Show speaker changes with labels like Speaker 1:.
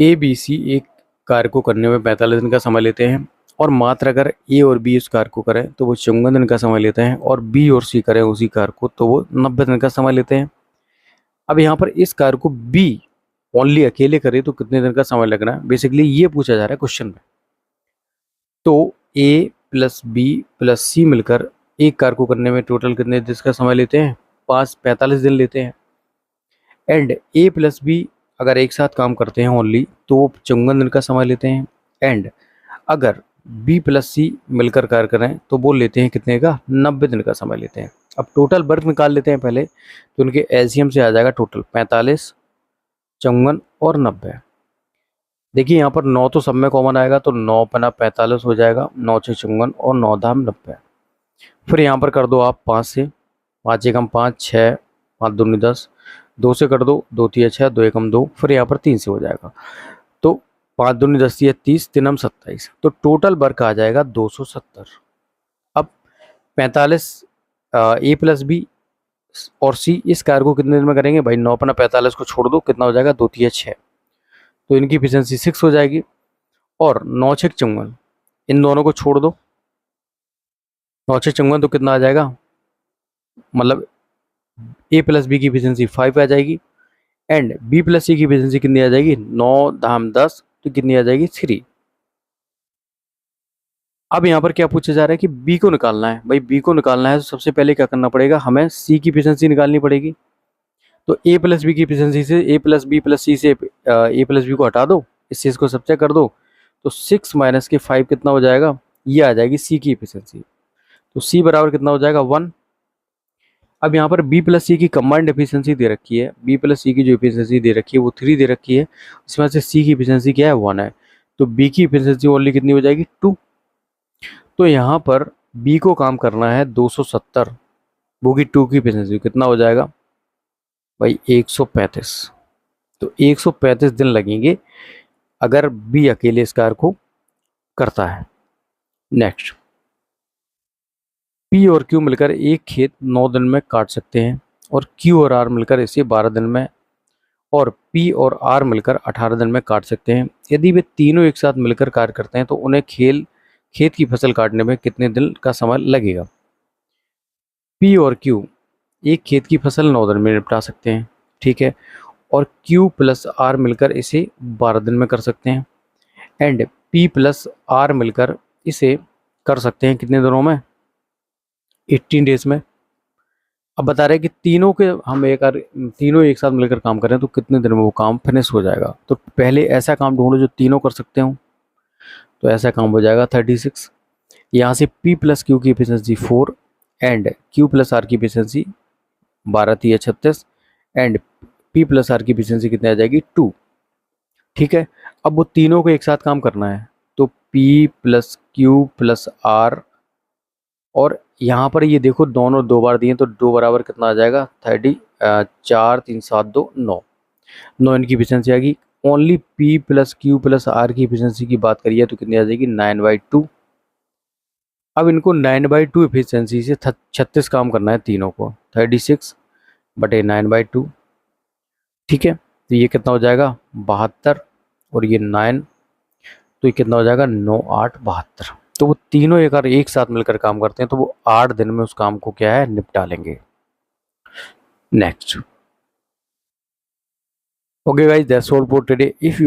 Speaker 1: A B C एक कार्य को करने में 45 दिन का समय लेते हैं, और मात्र अगर ए और बी उस कार्य को करें तो वो 54 दिन का समय लेते हैं, और बी और सी करें उसी कार्य को तो वो 90 दिन का समय लेते हैं। अब यहाँ पर इस कार्य को बी ओनली अकेले करे तो कितने दिन का समय लगना है, बेसिकली ये पूछा जा रहा है क्वेश्चन में। तो ए प्लस बी प्लस सी मिलकर एक कार्य को करने में टोटल कितने दिन का समय लेते हैं, 45 दिन लेते हैं। एंड ए प्लस बी अगर एक साथ काम करते हैं ओनली तो वो 54 दिन का समय लेते हैं। एंड अगर बी प्लस सी मिलकर कार्य करें तो वो लेते हैं कितने का, 90 दिन का समय लेते हैं। अब टोटल वर्क निकाल लेते हैं पहले, तो उनके एलसीएम से आ जाएगा टोटल 45, 54 और 90। देखिए यहाँ पर 9 तो सब में कॉमन आएगा, तो 9 पना 45 हो जाएगा, 9 छः 54 और 9 धाम 90। फिर यहाँ पर कर दो आप 5 से, 5 एकम 5, 6, 5 दूनी 10, 2 से कर दो, 2 तिया 6, 2 एकम 2, फिर यहाँ पर 3 से हो जाएगा। तो 5 दूनी 10 तिया 30, 3 हम 27, तो टोटल वर्क आ जाएगा 270। अब 45 ए प्लस बी और सी इस कार्य को कितने दिन में करेंगे भाई, 9 पना 45 को छोड़ दो, कितना हो जाएगा, 2 तिया 6, तो इनकी एफिशिएंसी 6 हो जाएगी। और 9 छः 54, इन दोनों को छोड़ दो, 9 छः 54 तो कितना आ जाएगा, मतलब ए प्लस बी की एफिशिएंसी 5 आ जाएगी। एंड बी प्लस सी की एफिशिएंसी कितनी आ जाएगी, 9 धाम 10, तो कितनी आ जाएगी, 3। अब यहाँ पर क्या पूछा जा रहा है कि बी को निकालना है। भाई बी को निकालना है तो सबसे पहले क्या करना पड़ेगा, हमें सी की एफिशिएंसी निकालनी पड़ेगी। तो ए प्लस बी की एफिशिएंसी से ए प्लस बी प्लस सी से ए प्लस बी को हटा दो, इससे इसको सब्ट्रैक्ट कर दो, तो 6 माइनस के 5 कितना हो जाएगा, ये आ जाएगी सी की एफिशिएंसी। तो सी बराबर कितना हो जाएगा, 1। अब यहाँ पर बी प्लस सी की कंबाइंड एफिशिएंसी दे रखी है, बी प्लस सी की जो एफिशिएंसी दे रखी है वो 3 दे रखी है, इसमें से सी की एफिशिएंसी क्या है, 1 है। तो बी की एफिशिएंसी ओनली कितनी हो जाएगी, 2। तो यहाँ पर बी को काम करना है 270, वो की 2 की एफिशिएंसी कितना हो जाएगा भाई, 135। तो 135 दिन लगेंगे अगर बी अकेले इस कार्य को करता है। नेक्स्ट, पी और क्यू मिलकर एक खेत 9 दिन में काट सकते हैं, और क्यू और आर मिलकर इसे 12 दिन में, और पी और आर मिलकर 18 दिन में काट सकते हैं। यदि वे तीनों एक साथ मिलकर कार्य करते हैं तो उन्हें खेत की फसल काटने में कितने दिन का समय लगेगा। पी और क्यू एक खेत की फसल 9 दिन में निपटा सकते हैं, ठीक है, और क्यू प्लस आर मिलकर इसे 12 दिन में कर सकते हैं। एंड पी प्लस आर मिलकर इसे कर सकते हैं कितने दिनों में, 18 डेज में। अब बता रहे हैं कि तीनों एक साथ मिलकर काम करें तो कितने दिन में वो काम फिनिश हो जाएगा। तो पहले ऐसा काम ढूंढो जो तीनों कर सकते हो, तो ऐसा काम हो जाएगा 36। यहाँ से P प्लस क्यू की efficiency 4, and Q plus R की एफिशिएंसी 12 तिया 36, एंड P प्लस आर की एफिशिएंसी कितनी आ जाएगी, 2। ठीक है, अब वो तीनों को एक साथ काम करना है, तो P plus Q plus R, और यहाँ पर ये देखो दोनों 2 बार दिए तो 2 बराबर कितना आ जाएगा, 30, 4 3 7 2 9, 9 इनकी एफिशिएंसी आएगी। Only P plus Q plus R की एफिशिएंसी की बात करिए तो कितनी आ जाएगी, 9/2। अब इनको 9/2 एफिशिएंसी से 36 काम करना है तीनों को, 36 बटे 9/2, ठीक है, तो ये कितना हो जाएगा, 72, और ये 9, तो ये कितना हो जाएगा, 9 8 72। तो वो तीनों एक साथ मिलकर काम करते हैं तो वो 8 दिन में उस काम को क्या है, निपटा लेंगे। Next, okay guys, that's all for today. If